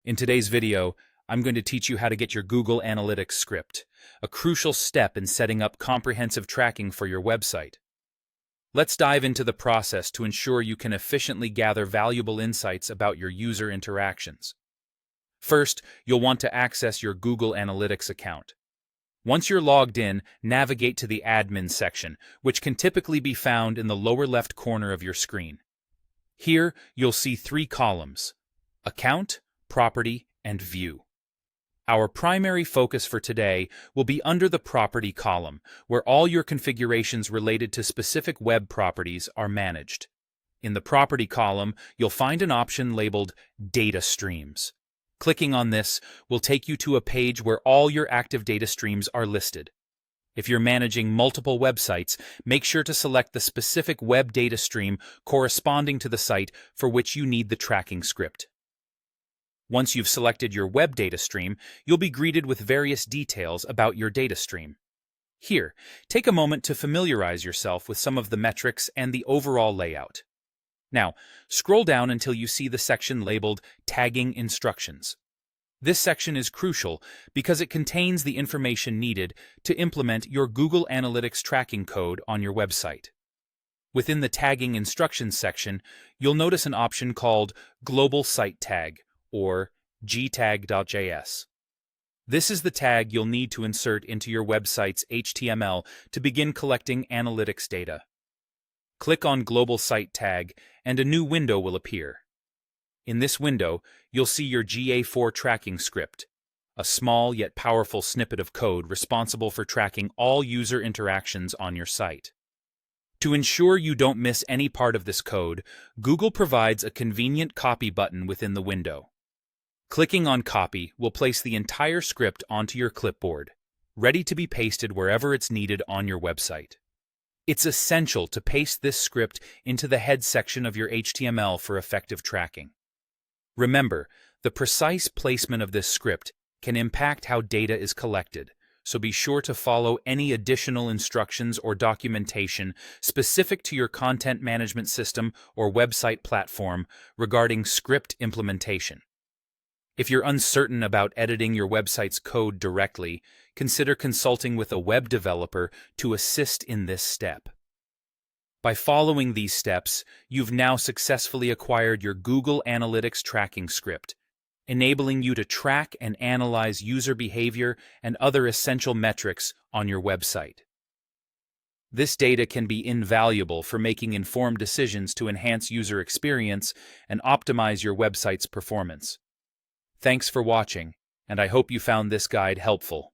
In today's video, I'm going to teach you how to get your Google Analytics script, a crucial step in setting up comprehensive tracking for your website. Let's dive into the process to ensure you can efficiently gather valuable insights about your user interactions. First, you'll want to access your Google Analytics account. Once you're logged in, navigate to the Admin section, which can typically be found in the lower left corner of your screen. Here, you'll see three columns: Account, Property, and View. Our primary focus for today will be under the Property column, where all your configurations related to specific web properties are managed. In the Property column, you'll find an option labeled Data Streams. Clicking on this will take you to a page where all your active data streams are listed. If you're managing multiple websites, make sure to select the specific web data stream corresponding to the site for which you need the tracking script. Once you've selected your web data stream, you'll be greeted with various details about your data stream. Here, take a moment to familiarize yourself with some of the metrics and the overall layout. Now, scroll down until you see the section labeled Tagging Instructions. This section is crucial because it contains the information needed to implement your Google Analytics tracking code on your website. Within the Tagging Instructions section, you'll notice an option called Global Site Tag, or gtag.js. This is the tag you'll need to insert into your website's HTML to begin collecting analytics data. Click on Global Site Tag, and a new window will appear. In this window, you'll see your GA4 tracking script, a small yet powerful snippet of code responsible for tracking all user interactions on your site. To ensure you don't miss any part of this code, Google provides a convenient copy button within the window. Clicking on Copy will place the entire script onto your clipboard, ready to be pasted wherever it's needed on your website. It's essential to paste this script into the head section of your HTML for effective tracking. Remember, the precise placement of this script can impact how data is collected, so be sure to follow any additional instructions or documentation specific to your content management system or website platform regarding script implementation. If you're uncertain about editing your website's code directly, consider consulting with a web developer to assist in this step. By following these steps, you've now successfully acquired your Google Analytics tracking script, enabling you to track and analyze user behavior and other essential metrics on your website. This data can be invaluable for making informed decisions to enhance user experience and optimize your website's performance. Thanks for watching, and I hope you found this guide helpful.